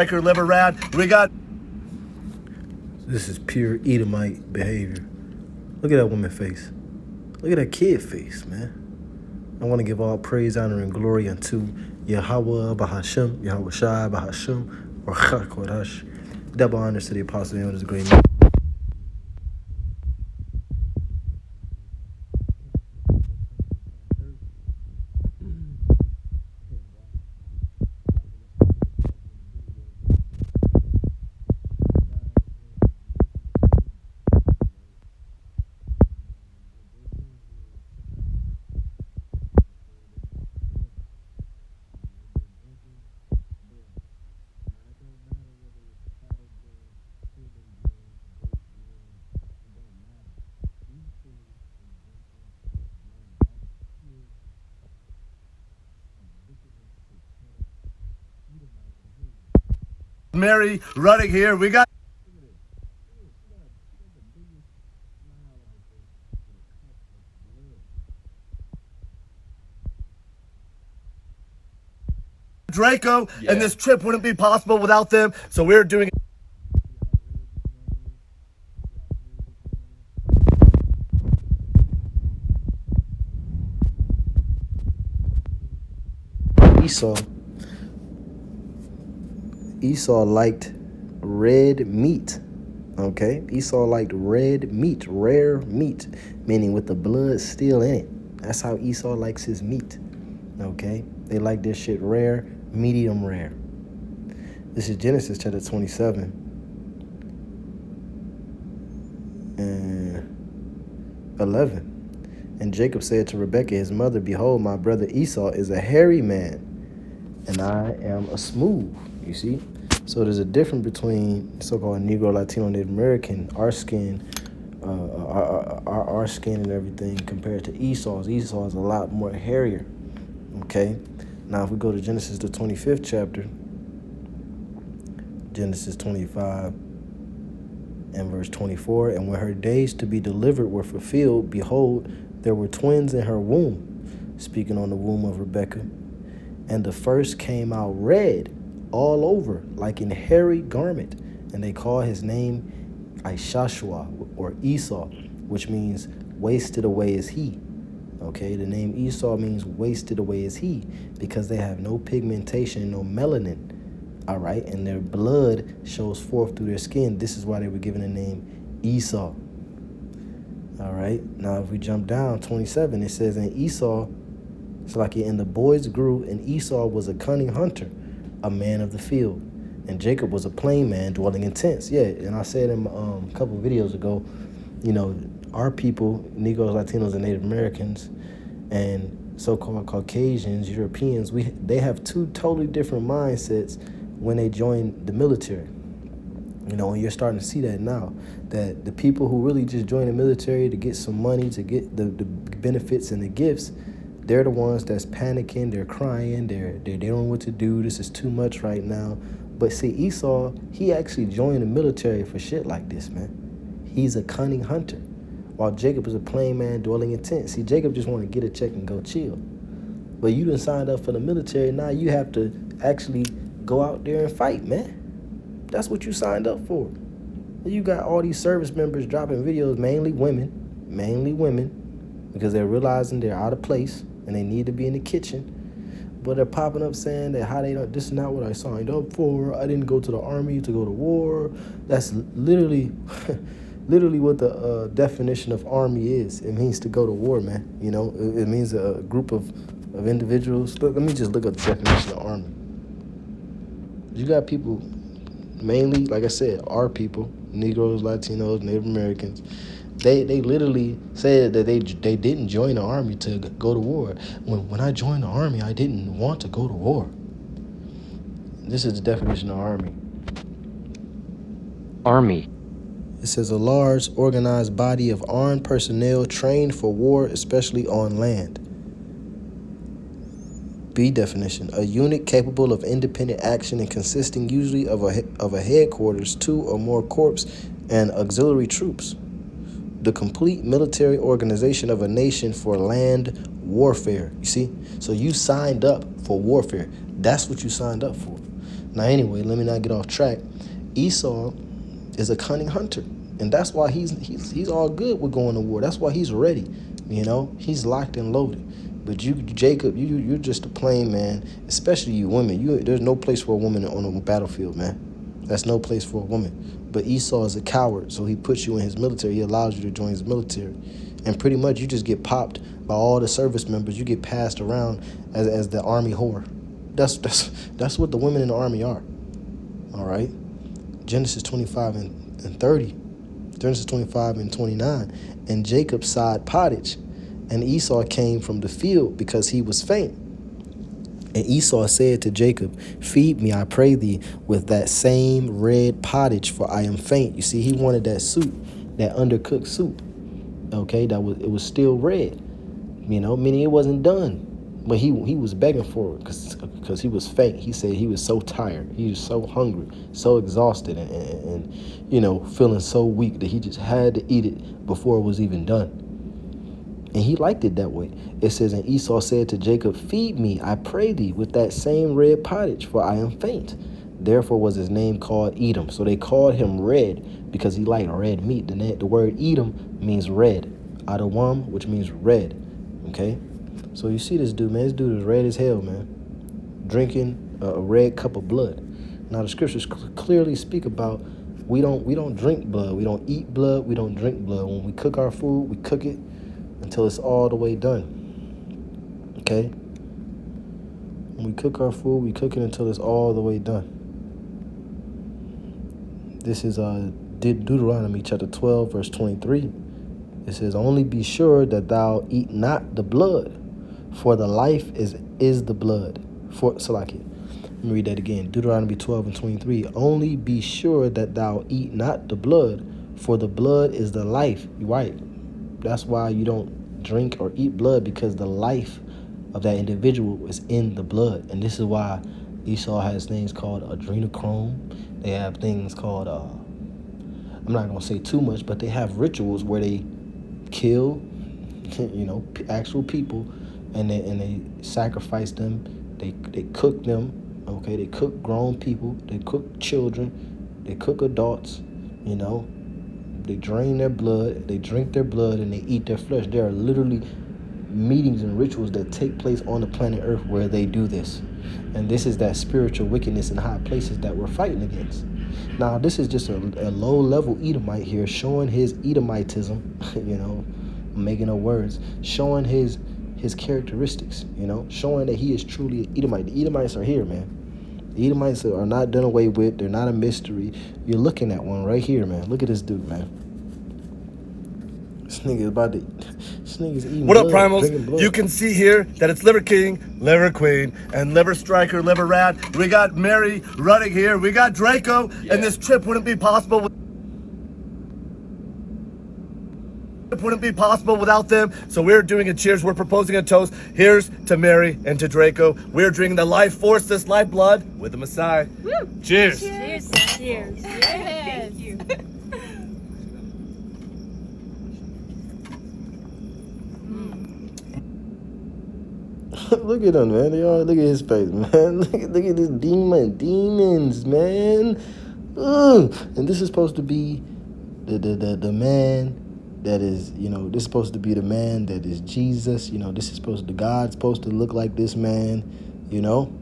Striker live around. We got. This is pure Edomite behavior. Look at that woman face. Look at that kid face, man. I want to give all praise, honor, and glory unto Yahweh Bahashem, Yahweh Shai Bahashem, or Chakodash. Double honors to the apostle and his great name. Mary running here. We got. Draco, and this trip wouldn't be possible without them. So we're doing. Esau liked red meat. Okay, Esau liked red meat, rare meat, meaning with the blood still in it. That's how Esau likes his meat. Okay, they like their shit rare, medium rare. This is Genesis chapter 27 and 11. And Jacob said to Rebekah his mother, "Behold, my brother Esau is a hairy man, and I am a smooth." You see? So there's a difference between so-called Negro, Latino, Native American, our skin, our skin and everything compared to Esau's. Esau is a lot more hairier. Okay? Now if we go to Genesis, the 25th chapter, Genesis 25 and verse 24, and when her days to be delivered were fulfilled, behold, there were twins in her womb, speaking on the womb of Rebekah. And the first came out red all over, like in hairy garment, and they call his name Ishashua, or Esau, which means wasted away is he. Okay, the name Esau means wasted away is he, because they have no pigmentation, no melanin. All right, and their blood shows forth through their skin. This is why they were given the name Esau. All right, now if we jump down 27, it says, and Esau, it's like, and the boys grew, and Esau was a cunning hunter, a man of the field, and Jacob was a plain man dwelling in tents. Yeah, and I said in a couple of videos ago, you know, our people, Negroes, Latinos, and Native Americans, and so-called Caucasians, Europeans, they have two totally different mindsets when they join the military. You know, and you're starting to see that now, that the people who really just join the military to get some money, to get the benefits and the gifts, they're the ones that's panicking, they're crying, they don't know what to do, this is too much right now. But see, Esau, he actually joined the military for shit like this, man. He's a cunning hunter, while Jacob is a plain man dwelling in tents. See, Jacob just want to get a check and go chill. But you done signed up for the military, now you have to actually go out there and fight, man. That's what you signed up for. You got all these service members dropping videos, mainly women, because they're realizing they're out of place and they need to be in the kitchen. But they're popping up saying that how they don't, this is not what I signed up for. I didn't go to the army to go to war. That's literally what the definition of army is. It means to go to war, man. You know, it means a group of individuals. Look, let me just look up the definition of army. You got people, mainly, like I said, our people, Negroes, Latinos, Native Americans. They literally said that they didn't join the army to go to war. When I joined the army, I didn't want to go to war. This is the definition of army. Army. It says a large, organized body of armed personnel trained for war, especially on land. B definition, a unit capable of independent action and consisting usually of a headquarters, two or more corps, and auxiliary troops. The complete military organization of a nation for land warfare. You see? So you signed up for warfare. That's what you signed up for. Now, anyway, let me not get off track. Esau is a cunning hunter, and that's why he's all good with going to war. That's why he's ready. You know, he's locked and loaded. But you, Jacob, you're just a plain man. Especially you women. There's no place for a woman on a battlefield, man. That's no place for a woman. But Esau is a coward, so he puts you in his military. He allows you to join his military, and pretty much you just get popped by all the service members. You get passed around as the army whore. That's what the women in the army are. All right. Genesis 25 and 30. Genesis 25 and 29. And Jacob sod pottage, and Esau came from the field because he was faint. And Esau said to Jacob, feed me, I pray thee, with that same red pottage, for I am faint. You see, he wanted that soup, that undercooked soup. Okay, it was still red. You know, meaning it wasn't done. But he was begging for it because he was faint. He said he was so tired. He was so hungry, so exhausted, and you know, feeling so weak that he just had to eat it before it was even done. And he liked it that way. It says, and Esau said to Jacob, feed me, I pray thee, with that same red pottage, for I am faint. Therefore was his name called Edom. So they called him red because he liked red meat. The word Edom means red. Adawam, which means red. Okay? So you see this dude, man. This dude is red as hell, man. Drinking a red cup of blood. Now the scriptures clearly speak about we don't drink blood. We don't eat blood. We don't drink blood. When we cook our food, we cook it until it's all the way done. Okay? When we cook our food, we cook it until it's all the way done. This is Deuteronomy chapter 12, verse 23. It says, only be sure that thou eat not the blood, for the life is the blood. For Salakia. Let me read that again. Deuteronomy 12 and 23. Only be sure that thou eat not the blood, for the blood is the life. You're right. That's why you don't drink or eat blood, because the life of that individual is in the blood. And this is why Esau has things called adrenochrome. They have things called, I'm not going to say too much, but they have rituals where they kill, you know, actual people, and they sacrifice them. They cook them. Okay, they cook grown people. They cook children. They cook adults. You know, they drain their blood. They drink their blood, and they eat their flesh. There are literally meetings and rituals that take place on the planet Earth where they do this, and this is that spiritual wickedness in high places that we're fighting against. Now, this is just a low-level Edomite here showing his Edomitism, you know, making up words, showing his characteristics, you know, showing that he is truly an Edomite. The Edomites are here, man. The Edomites are not done away with. They're not a mystery. You're looking at one right here, man. Look at this dude, man. This nigga's eating What blood, up, Primals? drinking blood. You can see here that it's Liver King, Liver Queen, and Liver Striker, Liver Rat. We got Mary running here. We got Draco, and this trip wouldn't be possible without them. So we're doing a cheers. We're proposing a toast. Here's to Mary and to Draco. We're drinking the life force, this lifeblood with the Messiah. Woo. Cheers. Cheers. Cheers. Yes. Thank you. Look at him, man. Look at his face, man. Look at this demons, man. Ugh. And this is supposed to be the man that is, you know, this is supposed to be the man that is Jesus. You know, this is God's supposed to look like this man. You know,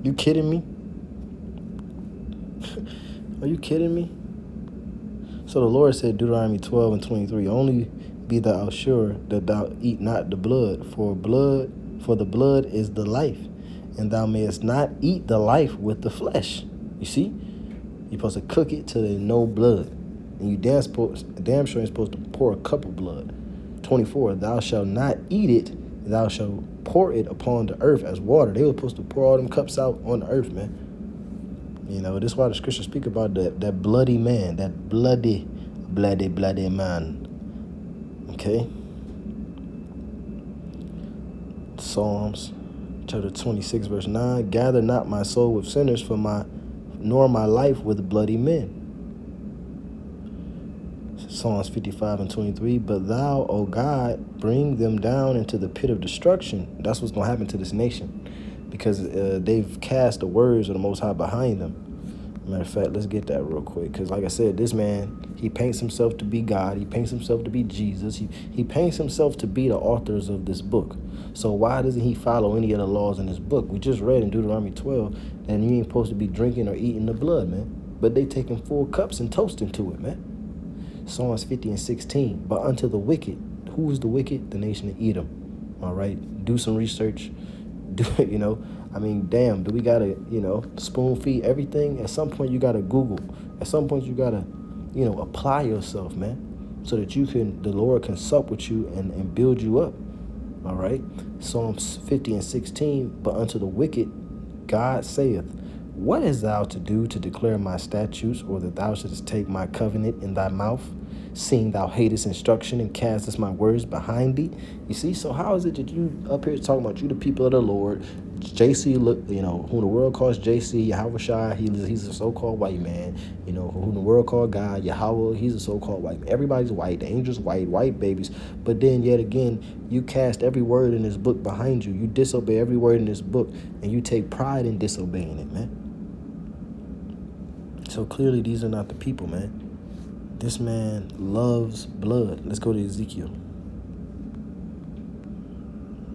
you kidding me? Are you kidding me? So the Lord said, Deuteronomy 12 and 23, only be thou sure that thou eat not the blood, for the blood is the life, and thou mayest not eat the life with the flesh. You see? You're supposed to cook it till there's no blood. And you damn sure ain't supposed to pour a cup of blood. 24, thou shalt not eat it, thou shalt pour it upon the earth as water. They were supposed to pour all them cups out on the earth, man. You know, this is why the scriptures speak about that bloody man, that bloody man. Okay? Psalms chapter 26, verse 9, gather not my soul with sinners, nor my life with bloody men. Psalms 55 and 23, but thou, O God, bring them down into the pit of destruction. That's what's going to happen to this nation. because they've cast the words of the Most High behind them. Matter of fact, let's get that real quick, because like I said, this man, he paints himself to be God. He paints himself to be Jesus. He paints himself to be the authors of this book. So why doesn't he follow any of the laws in this book? We just read in Deuteronomy 12 that you ain't supposed to be drinking or eating the blood, man. But they taking full cups and toasting to it, man. Psalms 50 and 16. But unto the wicked, who is the wicked? The nation of Edom. All right, do some research. Do it, I mean, damn, do we gotta, spoon feed everything? At some point, you gotta Google. At some point, you gotta, apply yourself, man, so that the Lord can sup with you and build you up. All right. Psalms 50 and 16. But unto the wicked, God saith, what hast thou to do to declare my statutes, or that thou shouldest take my covenant in thy mouth, seeing thou hatest instruction and castest my words behind thee? You see, so how is it that you up here talking about you the people of the Lord? JC, look, who the world calls JC, Yahweh Shai, he's a so-called white man. Who the world called God, Yahweh, he's a so-called white man. Everybody's white, the angels white babies. But then yet again, you cast every word in this book behind you. You disobey every word in this book, and you take pride in disobeying it, man. So clearly these are not the people, man. This man loves blood. Let's go to Ezekiel.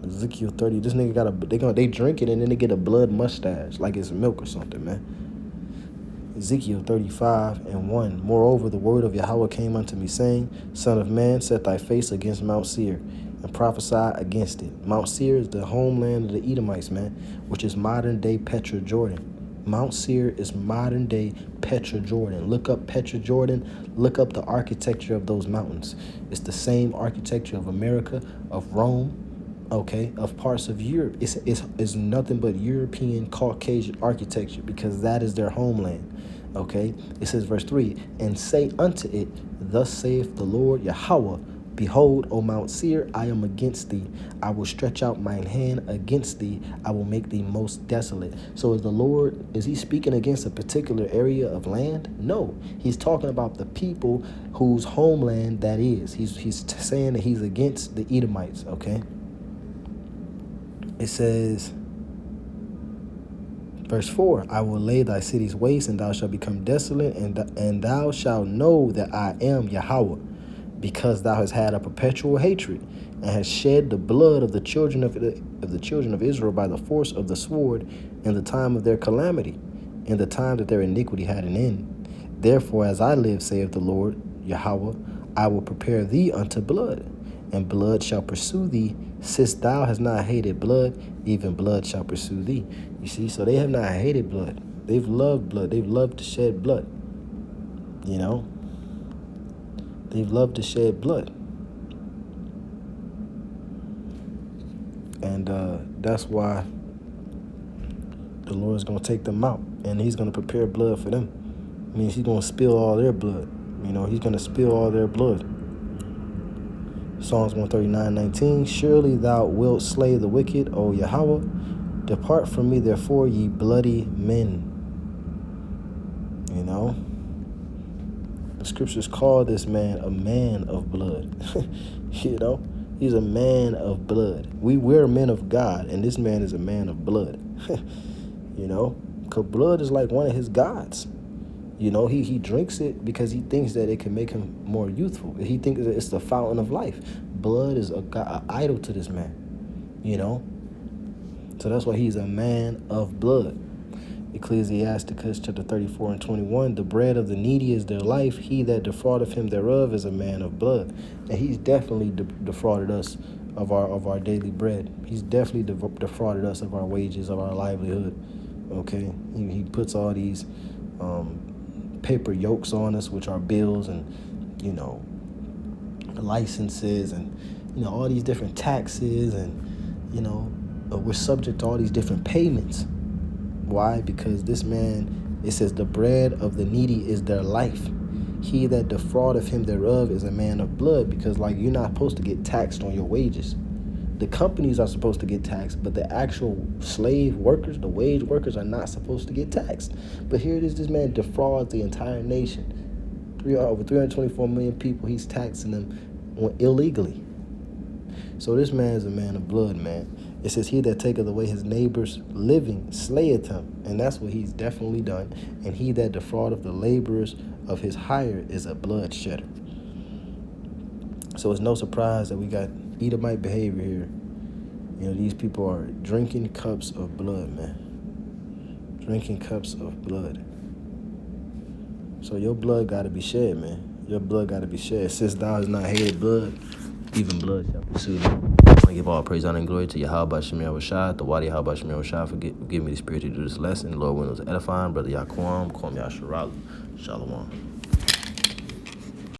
Ezekiel 30. This nigga they drink it and then they get a blood mustache like it's milk or something, man. Ezekiel 35 and 1. Moreover, the word of Yahweh came unto me, saying, Son of man, set thy face against Mount Seir, and prophesy against it. Mount Seir is the homeland of the Edomites, man, which is modern day Petra, Jordan. Mount Seir is modern day Petra, Jordan. Look up Petra, Jordan. Look up the architecture of those mountains. It's the same architecture of America, of Rome, okay, of parts of Europe. It's nothing but European Caucasian architecture, because that is their homeland. Okay, it says verse 3, and say unto it, thus saith the Lord Yahweh, behold, O Mount Seir, I am against thee. I will stretch out mine hand against thee. I will make thee most desolate. So is he speaking against a particular area of land? No, he's talking about the people whose homeland that is. He's saying that he's against the Edomites, okay? It says, verse 4, I will lay thy cities waste, and thou shalt become desolate, and thou shalt know that I am Yahweh, because thou hast had a perpetual hatred, and hast shed the blood of the children of Israel by the force of the sword in the time of their calamity, in the time that their iniquity had an end. Therefore, as I live, saith the Lord Yahweh, I will prepare thee unto blood, and blood shall pursue thee. Since thou hast not hated blood, even blood shall pursue thee. You see, so they have not hated blood. They've loved blood. They've loved to shed blood. They've loved to shed blood. And that's why the Lord's going to take them out, and he's going to prepare blood for them. It means he's going to spill all their blood. He's going to spill all their blood. Psalms 139:19. Surely thou wilt slay the wicked, O Yahweh. Depart from me, therefore, ye bloody men. The scriptures call this man a man of blood. He's a man of blood. We're men of God, and this man is a man of blood. Because blood is like one of his gods. He drinks it because he thinks that it can make him more youthful. He thinks that it's the fountain of life. Blood is an idol to this man, So that's why he's a man of blood. Ecclesiasticus chapter 34 and 21, the bread of the needy is their life. He that defraudeth him thereof is a man of blood. And he's definitely defrauded us of our daily bread. He's definitely defrauded us of our wages, of our livelihood. Okay, he puts all these paper yokes on us, which are bills and licenses and all these different taxes, and we're subject to all these different payments. Why? Because this man, it says, the bread of the needy is their life. He that defraudeth him thereof is a man of blood. Because you're not supposed to get taxed on your wages. The companies are supposed to get taxed, but the actual slave workers, the wage workers, are not supposed to get taxed. But here it is, this man defrauds the entire nation. Over 324 million people, he's taxing them illegally. So this man is a man of blood, man. It says, he that taketh away his neighbor's living slayeth him. And that's what he's definitely done. And he that defraudeth the laborers of his hire is a bloodshedder. So it's no surprise that we got Edomite behavior here. You know, these people are drinking cups of blood, man. Drinking cups of blood. So your blood got to be shed, man. Your blood got to be shed. Since thou hast not hated blood, even blood shall pursue thee. I want to give all praise, honor, and glory to Yahweh Shemir Rashad, the Wadi Yahweh Shemir Rashad, for giving me the spirit to do this lesson. Lord, when it was edifying, Brother Yaquam, Kwam Yasharala. Shalom.